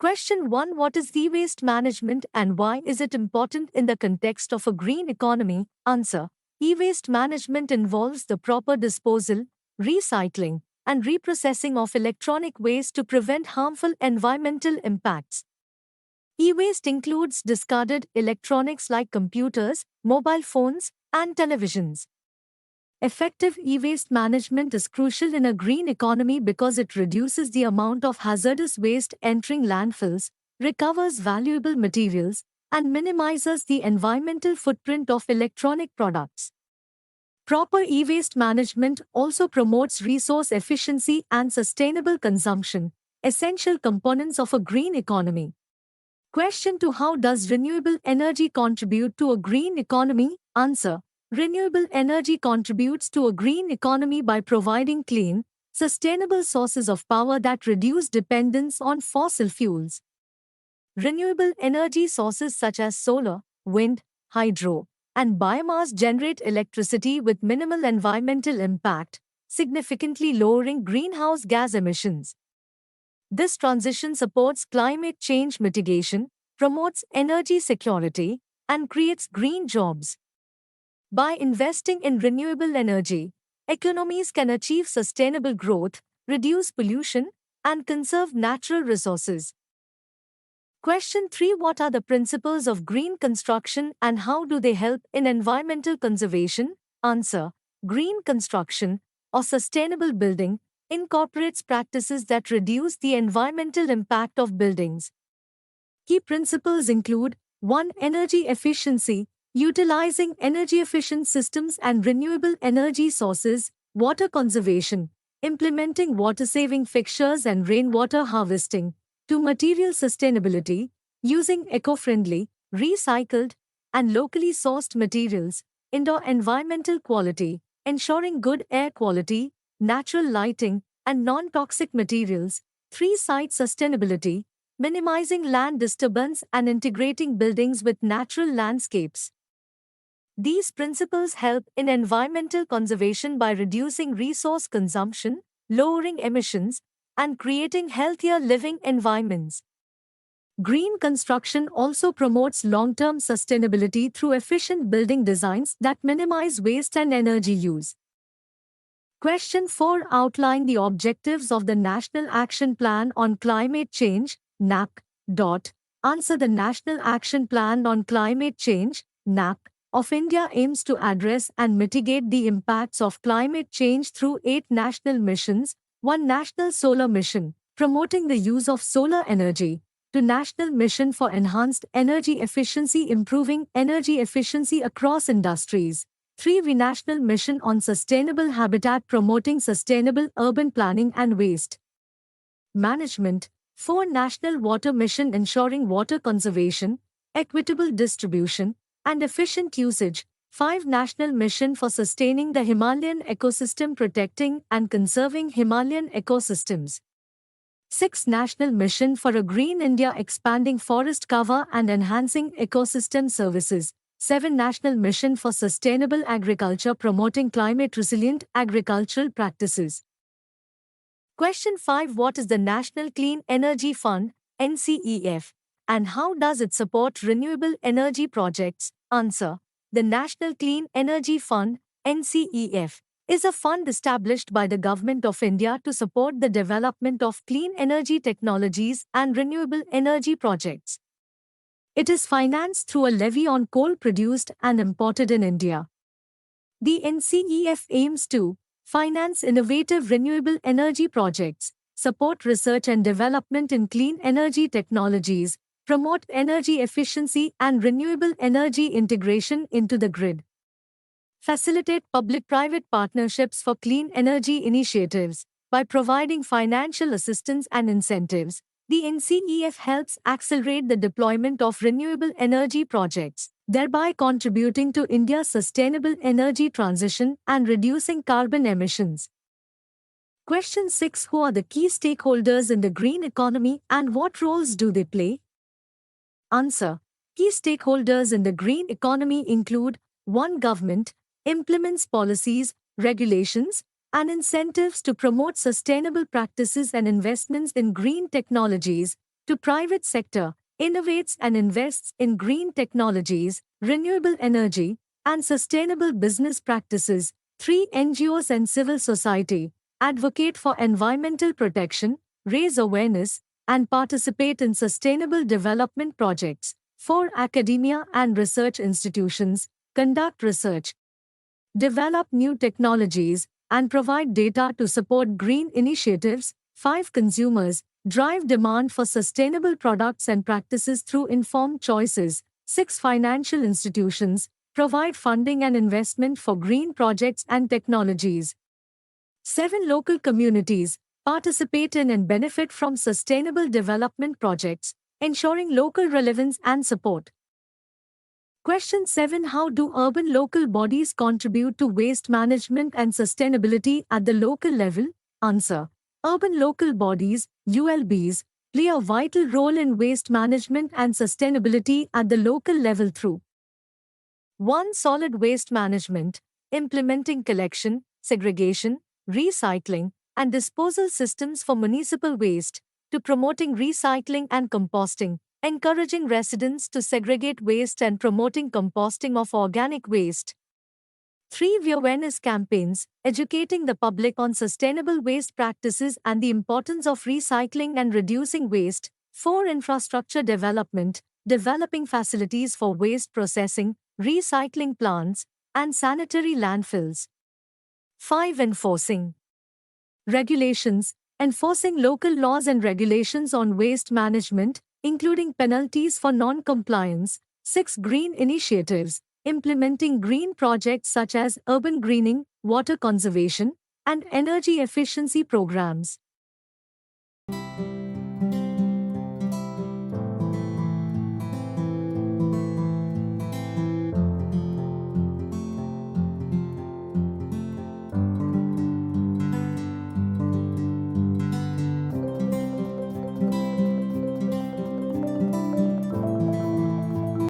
Question 1. What is e-waste management and why is it important in the context of a green economy? Answer. E-waste management involves the proper disposal, recycling, and reprocessing of electronic waste to prevent harmful environmental impacts. E-waste includes discarded electronics like computers, mobile phones, and televisions. Effective e-waste management is crucial in a green economy because it reduces the amount of hazardous waste entering landfills, recovers valuable materials, and minimizes the environmental footprint of electronic products. Proper e-waste management also promotes resource efficiency and sustainable consumption, essential components of a green economy. Question 2. How does renewable energy contribute to a green economy? Answer. Renewable energy contributes to a green economy by providing clean, sustainable sources of power that reduce dependence on fossil fuels. Renewable energy sources such as solar, wind, hydro, and biomass generate electricity with minimal environmental impact, significantly lowering greenhouse gas emissions. This transition supports climate change mitigation, promotes energy security, and creates green jobs. By investing in renewable energy, economies can achieve sustainable growth, reduce pollution, and conserve natural resources. Question 3. What are the principles of green construction and how do they help in environmental conservation? Answer. Green construction, or sustainable building, incorporates practices that reduce the environmental impact of buildings. Key principles include 1. Energy efficiency, utilizing energy-efficient systems and renewable energy sources, water conservation, implementing water-saving fixtures and rainwater harvesting. 2. Material sustainability, using eco-friendly, recycled, and locally sourced materials. Indoor environmental quality, ensuring good air quality, natural lighting, and non-toxic materials. 3. Site sustainability, minimizing land disturbance and integrating buildings with natural landscapes. These principles help in environmental conservation by reducing resource consumption, lowering emissions, and creating healthier living environments. Green construction also promotes long-term sustainability through efficient building designs that minimize waste and energy use. Question 4. Outline the objectives of the National Action Plan on Climate Change, NAP. Answer. The National Action Plan on Climate Change, NAP, of India aims to address and mitigate the impacts of climate change through 8 national missions. 1. National Solar Mission, promoting the use of solar energy. 2. National Mission for Enhanced Energy Efficiency, improving energy efficiency across industries. 3. National Mission on Sustainable Habitat, promoting sustainable urban planning and waste management. 4. National Water Mission, ensuring water conservation, equitable distribution, and efficient usage. 5. National Mission for Sustaining the Himalayan Ecosystem, protecting and conserving Himalayan ecosystems. 6. National Mission for a Green India, expanding forest cover and enhancing ecosystem services. 7. National Mission for Sustainable Agriculture, promoting climate-resilient agricultural practices. Question 5. What is the National Clean Energy Fund, NCEF, and how does it support renewable energy projects? Answer. The National Clean Energy Fund, NCEF, is a fund established by the Government of India to support the development of clean energy technologies and renewable energy projects. It is financed through a levy on coal produced and imported in India. The NCEF aims to finance innovative renewable energy projects, support research and development in clean energy technologies, promote energy efficiency and renewable energy integration into the grid, facilitate public-private partnerships for clean energy initiatives. By providing financial assistance and incentives, the NCEF helps accelerate the deployment of renewable energy projects, thereby contributing to India's sustainable energy transition and reducing carbon emissions. Question 6. Who are the key stakeholders in the green economy and what roles do they play? Answer. Key stakeholders in the green economy include 1. Government implements policies, regulations, and incentives to promote sustainable practices and investments in green technologies. to private sector, innovates and invests in green technologies, renewable energy, and sustainable business practices. 3. NGOs and civil society advocate for environmental protection, raise awareness, and participate in sustainable development projects. 4. Academia and research institutions conduct research, develop new technologies, and provide data to support green initiatives. 5. Consumers drive demand for sustainable products and practices through informed choices. 6. Financial institutions provide funding and investment for green projects and technologies. 7. Local communities participate in and benefit from sustainable development projects, ensuring local relevance and support. Question 7. How do urban local bodies contribute to waste management and sustainability at the local level? Answer. Urban local bodies, ULBs, play a vital role in waste management and sustainability at the local level through 1. Solid waste management, implementing collection, segregation, recycling, and disposal systems for municipal waste, to promoting recycling and composting, encouraging residents to segregate waste and promoting composting of organic waste. 3. Awareness campaigns, educating the public on sustainable waste practices and the importance of recycling and reducing waste. 4. Infrastructure development, developing facilities for waste processing, recycling plants, and sanitary landfills. 5. Enforcing regulations, enforcing local laws and regulations on waste management, including penalties for non-compliance. 6. Green initiatives, implementing green projects such as urban greening, water conservation, and energy efficiency programs.